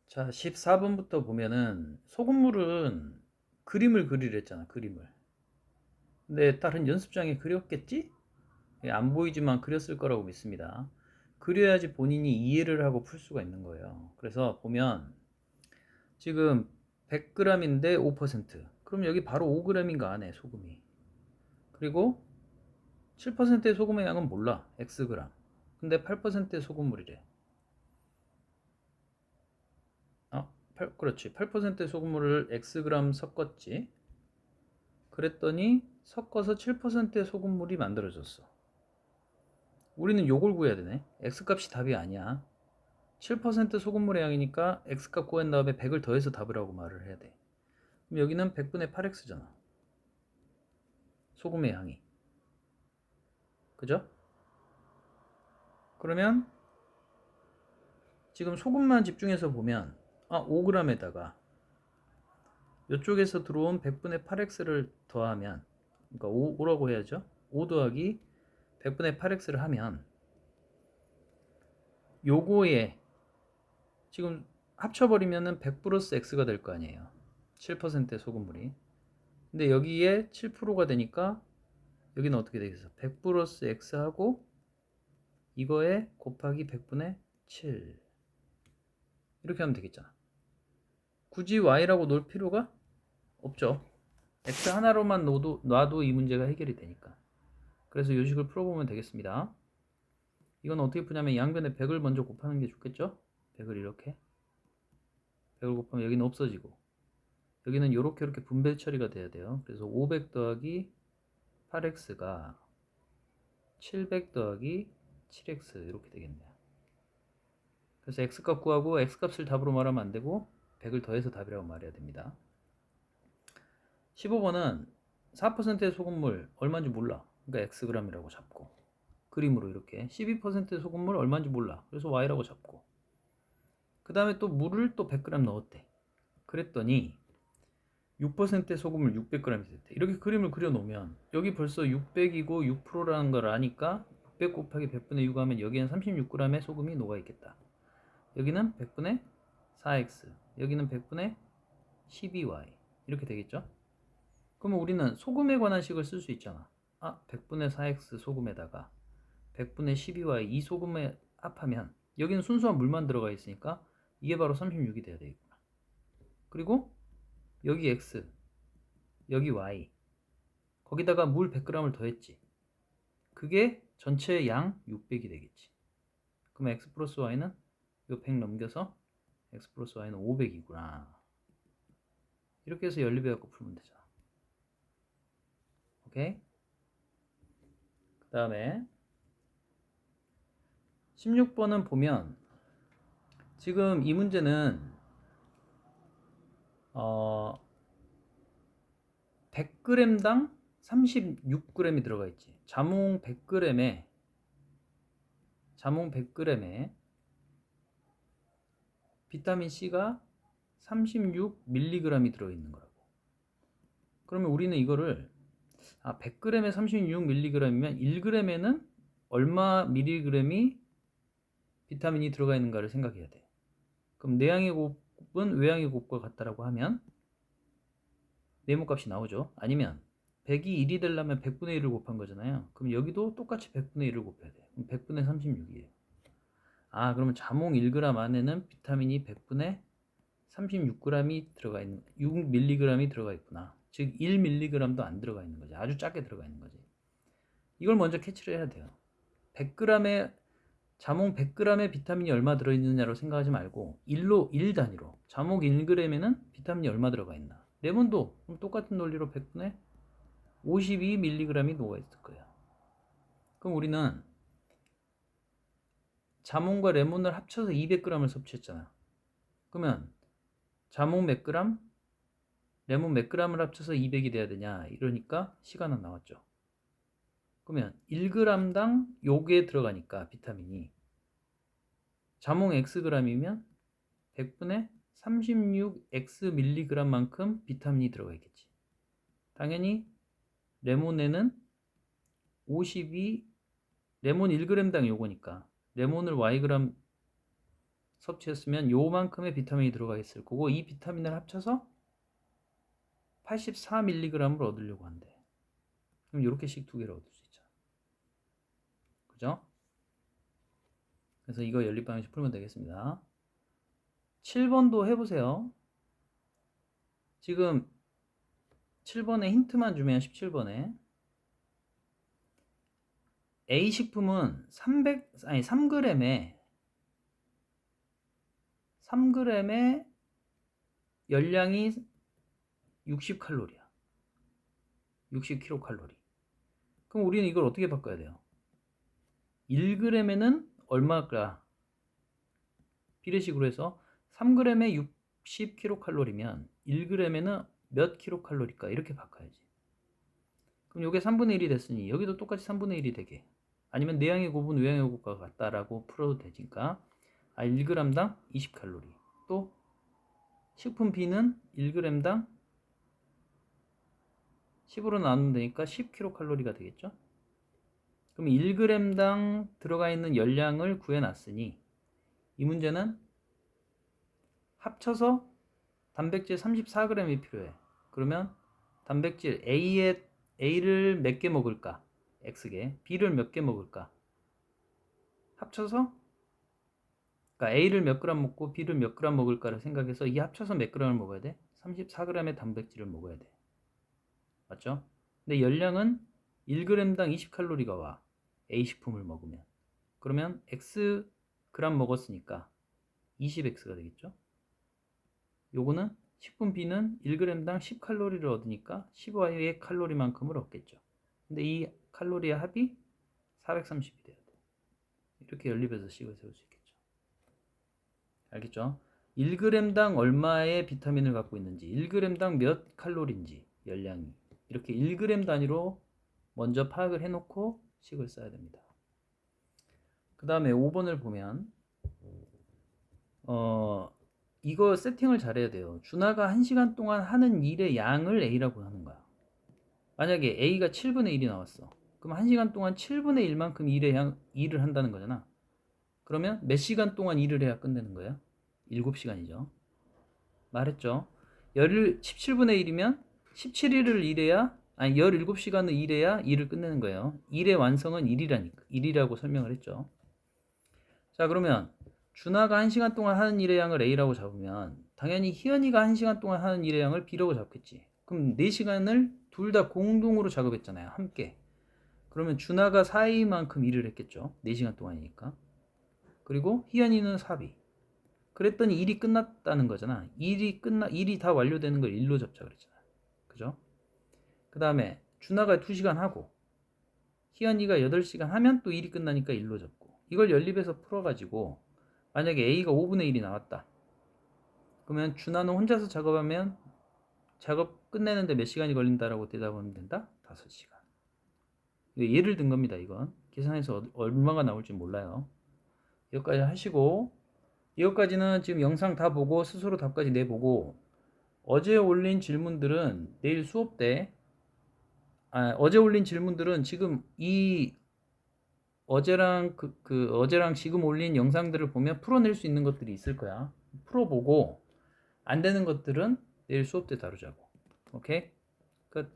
자, 14번부터 보면은 소금물은 그림을 그리랬잖아, 그림을. 근데 다른 연습장에 그렸겠지? 예, 안 보이지만 그렸을 거라고 믿습니다. 그려야지 본인이 이해를 하고 풀 수가 있는 거예요. 그래서 보면 지금 100g인데 5%. 그럼 여기 바로 5g인가 안에 소금이. 그리고 7%의 소금의 양은 몰라. Xg. 근데 8%의 소금물이래. 그렇지. 8%의 소금물을 Xg 섞었지. 그랬더니 섞어서 7%의 소금물이 만들어졌어. 우리는 요걸 구해야 되네. X값이 답이 아니야. 7% 소금물의 양이니까 X값 구한 다음에 100을 더해서 답을 하고 말을 해야 돼. 그럼 여기는 100분의 8X잖아. 소금의 양이. 그죠? 그러면 지금 소금만 집중해서 보면 5g에다가 이쪽에서 들어온 100분의 8X를 더하면 그러니까 5라고 해야죠. 5 더하기 100분의 8X를 하면 요거에 지금 합쳐버리면은 100 플러스 X가 될 거 아니에요. 7%의 소금물이. 근데 여기에 7%가 되니까 여기는 어떻게 되겠어? 100 플러스 X하고 이거에 곱하기 100분의 7 이렇게 하면 되겠잖아. 굳이 Y라고 놓을 필요가 없죠. X 하나로만 놔도 이 문제가 해결이 되니까. 그래서 이 식을 풀어보면 되겠습니다. 이건 어떻게 푸냐면 양변에 100을 먼저 곱하는 게 좋겠죠? 100을 이렇게 100을 곱하면 여기는 없어지고 여기는 이렇게 분배 처리가 돼야 돼요. 그래서 500 더하기 8x가 700 더하기 7x 이렇게 되겠네요. 그래서 x값 구하고 x값을 답으로 말하면 안 되고 100을 더해서 답이라고 말해야 됩니다. 15번은 4%의 소금물 얼마인지 몰라. 그러니까 xg이라고 잡고 그림으로 이렇게 12%의 소금물 얼마인지 몰라. 그래서 y라고 잡고 그 다음에 또 물을 또 100g 넣었대. 그랬더니 6%의 소금을 600g이 됐대. 이렇게 그림을 그려놓으면 여기 벌써 600이고 6%라는 걸 아니까 600 곱하기 100분의 6 하면 여기는 36g의 소금이 녹아있겠다. 여기는 100분의 4x, 여기는 100분의 12y 이렇게 되겠죠? 그러면 우리는 소금에 관한 식을 쓸 수 있잖아. 100분의 4x 소금에다가 100분의 12y 이 소금에 합하면 여기는 순수한 물만 들어가 있으니까 이게 바로 36이 돼야 되겠구나. 그리고 여기 x, 여기 y 거기다가 물 100g을 더했지. 그게 전체 양 600이 되겠지. 그럼 x 플러스 y는 이 100 넘겨서 x 플러스 y는 500이구나. 이렇게 해서 연립해 갖고 풀면 되잖아. 오케이? 그 다음에 16번은 보면 지금 이 문제는 100g당 36g이 들어가 있지. 자몽 100g에 비타민 C가 36mg이 들어있는 거라고. 그러면 우리는 이거를 100g에 36mg이면 1g에는 얼마 mg이 비타민이 들어가 있는가를 생각해야 돼. 그럼 내양의 곱은 외양의 곱과 같다라고 하면 네모값이 나오죠. 아니면 100이 1이 되려면 100분의 1을 곱한 거잖아요. 그럼 여기도 똑같이 100분의 1을 곱해야 돼. 그럼 100분의 36이에요. 그러면 자몽 1g 안에는 비타민이 100분의 36g이 들어가 있는 6mg이 들어가 있구나. 즉 1mg도 안 들어가 있는 거지. 아주 작게 들어가 있는 거지. 이걸 먼저 캐치를 해야 돼요. 100g의 자몽 100g의 비타민이 얼마 들어있느냐로 생각하지 말고 1 단위로 자몽 1g에는 비타민이 얼마 들어가 있나. 레몬도 똑같은 논리로 100분의 52mg이 녹아있을 거예요. 그럼 우리는 자몽과 레몬을 합쳐서 200g을 섭취했잖아. 그러면 자몽 몇 그램, 레몬 몇 g을 합쳐서 200이 돼야 되냐. 이러니까 시간은 나왔죠. 그러면 1g당 요게 들어가니까 비타민이 자몽 xg이면 100분의 36x mg만큼 비타민이 들어가 있겠지. 당연히 레몬에는 52 레몬 1g당 요거니까 레몬을 yg 섭취했으면 요만큼의 비타민이 들어가 있을 거고 이 비타민을 합쳐서 84mg을 얻으려고 한대. 그럼 이렇게씩 두 개를 얻을 수 있잖아. 그죠? 그래서 이거 연립방정식 풀면 되겠습니다. 7번도 해보세요. 지금 7번에 힌트만 주면 17번에 A 식품은 3g에 열량이 60칼로리야. 60kcal. 그럼 우리는 이걸 어떻게 바꿔야 돼요? 1g에는 얼마일까? 비례식으로 해서 3g에 60kcal면 1g에는 몇 kcal일까? 이렇게 바꿔야지. 그럼 이게 3분의 1이 됐으니 여기도 똑같이 3분의 1이 되게, 아니면 내양의 곱은 외양의 곱과 같다라고 풀어도 되니까 1g당 20칼로리. 또 식품 B는 1g당 10으로 나누면 되니까 10kcal가 되겠죠. 그럼 1g당 들어가 있는 열량을 구해놨으니 이 문제는 합쳐서 단백질 34g이 필요해. 그러면 단백질 A를 몇 개 먹을까? X개. B를 몇 개 먹을까? 합쳐서, 그러니까 A를 몇 g 먹고 B를 몇 g 먹을까를 생각해서 이 합쳐서 몇 g을 먹어야 돼? 34g의 단백질을 먹어야 돼. 맞죠? 근데 열량은 1g당 20칼로리가 와. A 식품을 먹으면. 그러면 X g 먹었으니까 20X가 되겠죠? 요거는 식품 B는 1g당 10칼로리를 얻으니까 10Y의 칼로리만큼을 얻겠죠. 근데 이 칼로리의 합이 430이 돼야 돼. 이렇게 연립해서 식을 세울 수 있겠죠. 알겠죠? 1g당 얼마의 비타민을 갖고 있는지, 1g당 몇 칼로리인지, 열량이. 이렇게 1g 단위로 먼저 파악을 해놓고 식을 써야 됩니다. 그 다음에 5번을 보면 이거 세팅을 잘해야 돼요. 준하가 1시간 동안 하는 일의 양을 A라고 하는 거야. 만약에 A가 7분의 1이 나왔어. 그럼 1시간 동안 7분의 1만큼 일을 한다는 거잖아. 그러면 몇 시간 동안 일을 해야 끝내는 거예요? 7시간이죠. 말했죠. 17분의 1이면 17일을 일해야, 아니 17시간을 일해야 일을 끝내는 거예요. 일의 완성은 1이라고 설명을 했죠. 자, 그러면 준하가 1시간 동안 하는 일의 양을 A라고 잡으면 당연히 희연이가 1시간 동안 하는 일의 양을 B라고 잡겠지. 그럼 4시간을 둘 다 공동으로 작업했잖아요. 함께. 그러면 준하가 4A만큼 일을 했겠죠. 4시간 동안이니까. 그리고 희연이는 4B. 그랬더니 일이 끝났다는 거잖아. 일이 다 완료되는 걸 1로 잡자 그랬잖아. 그죠? 그 다음에 준하가 2시간 하고 희연이가 8시간 하면 또 일이 끝나니까 1로 잡고. 이걸 연립해서 풀어가지고 만약에 A가 5분의 1이 나왔다. 그러면 준하는 혼자서 작업하면 작업 끝내는데 몇 시간이 걸린다라고 대답하면 된다? 5시간. 예를 든 겁니다. 이건 계산해서 얼마가 나올지 몰라요. 여기까지 하시고, 이것까지는 지금 영상 다 보고 스스로 답까지 내보고, 어제 올린 질문들은 내일 수업 때, 어제 올린 질문들은 지금 이 어제랑 어제랑 지금 올린 영상들을 보면 풀어낼 수 있는 것들이 있을 거야. 풀어보고 안 되는 것들은 내일 수업 때 다루자고. 오케이? 끝.